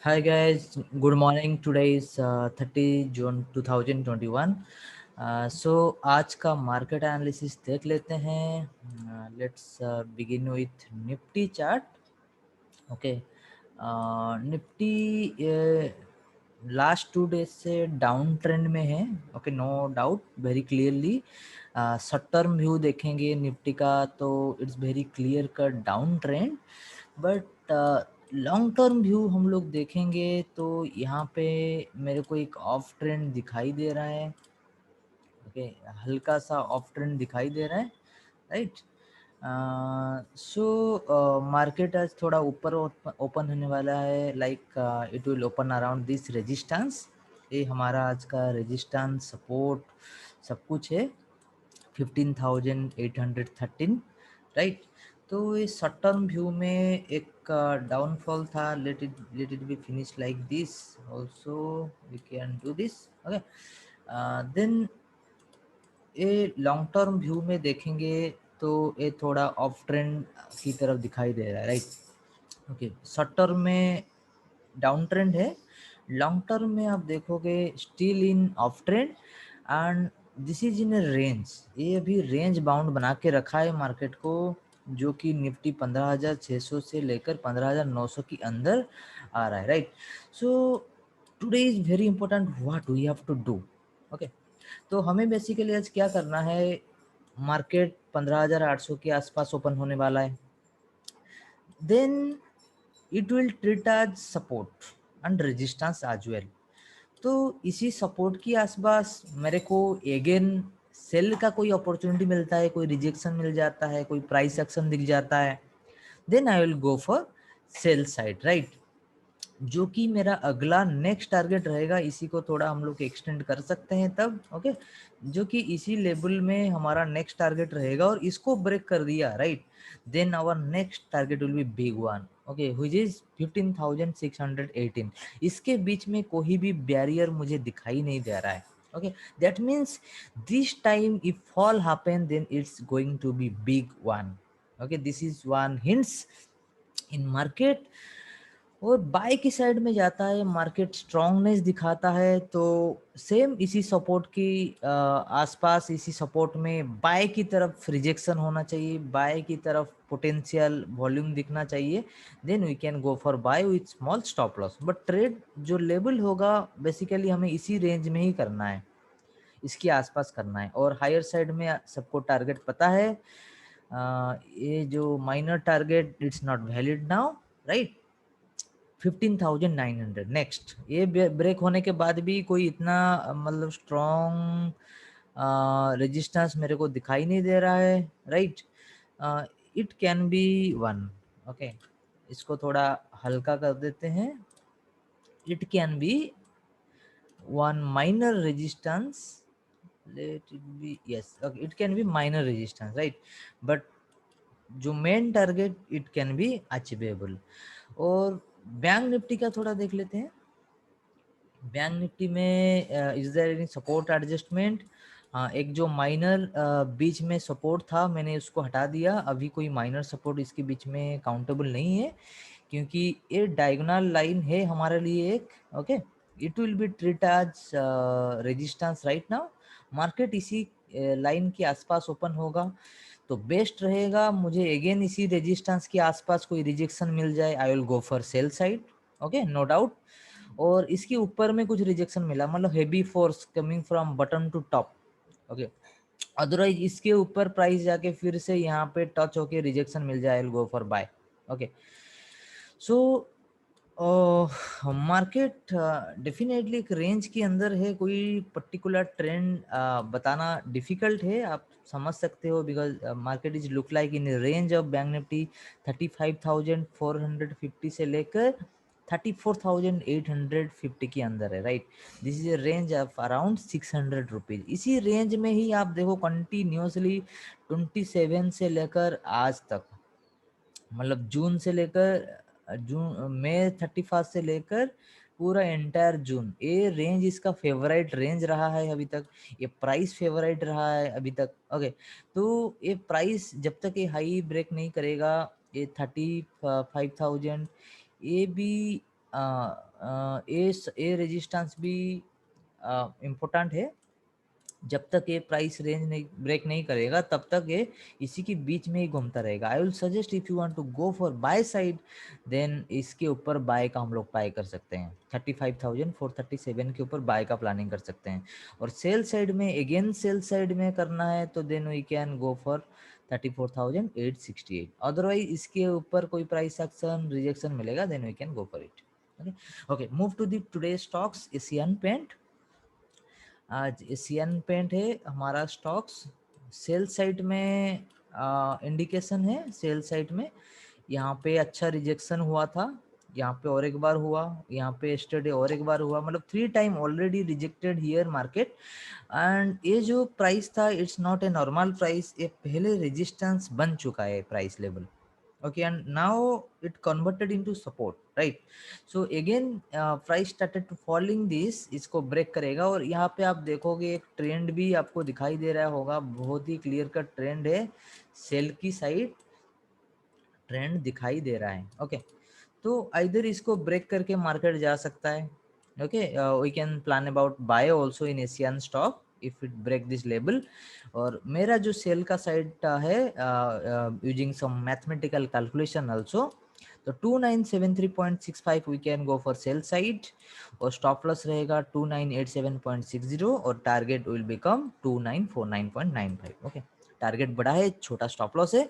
Hi guys, good morning. Today is 30 June 2021. आज का market analysis देख लेते हैं. Let's begin with Nifty chart. Okay, Nifty last 2 days से डाउन ट्रेंड में है. Okay, no doubt, very clearly. Short term view देखेंगे Nifty का तो it's very clear cut down trend. But long term view हम लोग देखेंगे तो यहाँ पे मेरे को एक ऑफ ट्रेंड दिखाई दे रहा है. ओके, हल्का सा ऑफ ट्रेंड दिखाई दे रहा है, राइट. सो मार्केट आज थोड़ा ऊपर ओपन होने वाला है. Like it will open around this resistance. ये हमारा आज का रेजिस्टेंस, सपोर्ट, सब कुछ है. 15,813, राइट. तो ये शॉर्ट टर्म व्यू में एक डाउनफॉल था. Let it be finish like this. Also we can do this. Okay, then ये लॉन्ग टर्म व्यू में देखेंगे तो ये थोड़ा ऑफ ट्रेंड की तरफ दिखाई दे रहा है, राइट. ओके, शॉर्ट टर्म में डाउन ट्रेंड है. लॉन्ग टर्म में आप देखोगे still in of trend and this is in range. ये अभी रेंज बाउंड बना के रखा है मार्केट को, जो कि निफ्टी 15,600 से लेकर 15,900 के अंदर आ रहा है, right. So today is very important what we have to do. Okay, तो हमें बेसिकली आज क्या करना है. मार्केट 15,800 के आसपास ओपन होने वाला है. Then it will treat as support and resistance as well. तो इसी सपोर्ट के आसपास मेरे को अगेन सेल का कोई अपॉर्चुनिटी मिलता है, कोई रिजेक्शन मिल जाता है, कोई प्राइस एक्शन दिख जाता है, then I will go for sell side, right. जो कि मेरा अगला नेक्स्ट टारगेट रहेगा. इसी को थोड़ा हम लोग एक्सटेंड कर सकते हैं तब. ओके, जो कि इसी लेवल में हमारा नेक्स्ट टारगेट रहेगा और इसको ब्रेक कर दिया, right, then our next target will be big one. Okay, which is 15,618. इसके बीच में कोई भी बैरियर मुझे दिखाई नहीं दे रहा है. Okay, that means this time if fall happen then it's going to be big one. Okay, this is one hints in market. और बाय की साइड में जाता है मार्केट, स्ट्रांगनेस दिखाता है तो सेम इसी सपोर्ट की आसपास, इसी सपोर्ट में बाय की तरफ रिजेक्शन होना चाहिए, बाय की तरफ पोटेंशियल वॉल्यूम दिखना चाहिए. Then we can go for buy with small stop loss. But trade जो लेवल होगा बेसिकली हमें इसी रेंज में ही करना है, इसके आसपास करना है. और हायर साइड में सबको टारगेट पता है. ये जो minor target it's not valid now, right. 15,900 next. ये ब्रेक होने के बाद भी कोई इतना मतलब स्ट्रॉन्ग रेजिस्टेंस मेरे को दिखाई नहीं दे रहा है, right. It can be one. Okay, इसको थोड़ा हल्का कर देते हैं. It can be one minor resistance. Let it be, yes, okay, it can be minor resistance, right. But जो main target it can be achievable. और बैंक निफ्टी का थोड़ा देख लेते हैं. बैंक निफ्टी में is there any support adjustment. हाँ, एक जो माइनर बीच में सपोर्ट था मैंने उसको हटा दिया. अभी कोई माइनर सपोर्ट इसके बीच में काउंटेबल नहीं है, क्योंकि ये डायगोनल लाइन है हमारे लिए एक. Okay, it will be treat as resistance right now. Market इसी लाइन के आसपास ओपन होगा तो बेस्ट रहेगा. मुझे अगेन इसी रेजिस्टेंस के आसपास कोई रिजेक्शन मिल जाए, I will go for sell side. Okay, no doubt. और इसके ऊपर में कुछ रिजेक्शन मिला, मतलब heavy force coming from bottom to top. Okay, otherwise इसके ऊपर प्राइस जाके फिर से यहाँ पे टच होके रिजेक्शन मिल जाए, I will go for buy. Okay, so market definitely एक रेंज के अंदर है. कोई पर्टिकुलर ट्रेंड बताना डिफिकल्ट है, आप समझ सकते हो, because market is look like in range of bank Nifty 35,450 से लेकर 34,850 के अंदर है, right. This is a range of around 600 rupees. इसी रेंज में ही आप देखो कंटिन्यूसली 27 से लेकर आज तक, मतलब जून से लेकर जून मई 31 से लेकर पूरा एंटायर जून, ये रेंज इसका फेवरेट रेंज रहा है अभी तक. ये प्राइस फेवरेट रहा है अभी तक. ओके, तो ये प्राइस जब तक ये हाई ब्रेक नहीं करेगा, ये 35,000, ये भी ये रेजिस्टेंस भी इम्पोर्टेंट है। जब तक ये प्राइस रेंज नहीं ब्रेक नहीं करेगा तब तक ये इसी के बीच में ही घूमता रहेगा। I will suggest if you want to go for buy side then इसके ऊपर बाय का हम लोग बाय कर सकते हैं। 35,437 के ऊपर बाय का प्लानिंग कर सकते हैं। और सेल साइड में अगेन सेल साइड में करना है तो then we can go for 34,868। Otherwise इसके ऊपर कोई प्राइस एक्शन रिजेक्शन मिलेगा then we can go for it. Okay, move to the today stocks. Asian Paint, आज एशियन पेंट है हमारा स्टॉक्स। सेल साइड में इंडिकेशन है, सेल साइड में यहाँ पे अच्छा रिजेक्शन हुआ था, यहाँ पे और एक बार हुआ, यहाँ पे यस्टरडे और एक बार हुआ, मतलब 3 time already rejected here market. And ये जो प्राइस था it's not a normal price, ये पहले रेजिस्टेंस बन चुका है price level. okay, and now it converted into support, right? So again price started to falling this, इसको ब्रेक करेगा। और यहाँ पे आप देखोगे एक ट्रेंड भी आपको दिखाई दे रहा होगा, बहुत ही क्लियर कट ट्रेंड है, सेल की साइड ट्रेंड दिखाई दे रहा है। ओके, तो इधर इसको ब्रेक करके मार्केट जा सकता है। Okay, we can plan about buy also in Asian stock if it break this level. और मेरा जो सेल का साइड है using some mathematical calculation also, तो 2973.65 we can go for sell side, और स्टॉप लॉस रहेगा 2987.60 और target will become 2949.95। Okay, target बड़ा है, छोटा स्टॉप लॉस है।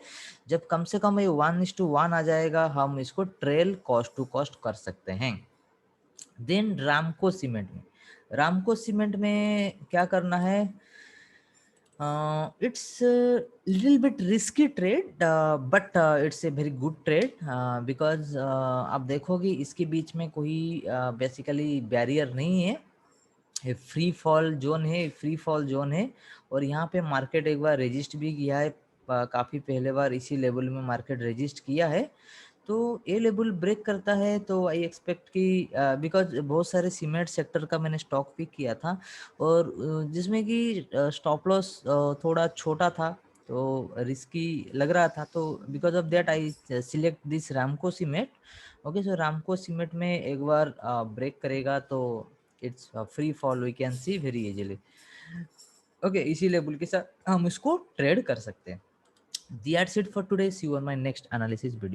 जब कम से कम ये 1:1 आ जाएगा हम इसको ट्रेल कॉस्ट टू कॉस्ट कर सकते हैं। देन रामको सीमेंट में, रामको सीमेंट में क्या करना है, it's a little bit risky trade but it's a very good trade because आप देखोगे इसके बीच में कोई बेसिकली बैरियर नहीं है, ये फ्री फॉल जोन है, फ्री फॉल जोन है। और यहाँ पे मार्केट एक बार रजिस्ट भी किया है, काफ़ी पहले बार इसी लेवल में मार्केट रजिस्ट किया है। तो ये लेवल ब्रेक करता है तो आई एक्सपेक्ट कि बिकॉज बहुत सारे सीमेंट सेक्टर का मैंने स्टॉक पिक किया था और जिसमें कि स्टॉप लॉस थोड़ा छोटा था तो रिस्की लग रहा था, तो because of that I select this Ramco cement. Okay, so Ramco cement में एक बार ब्रेक करेगा तो it's free fall we can see very easily. Okay, इसी लेवल के साथ हम इसको ट्रेड कर सकते हैं। That's it for today. See you on my next analysis video.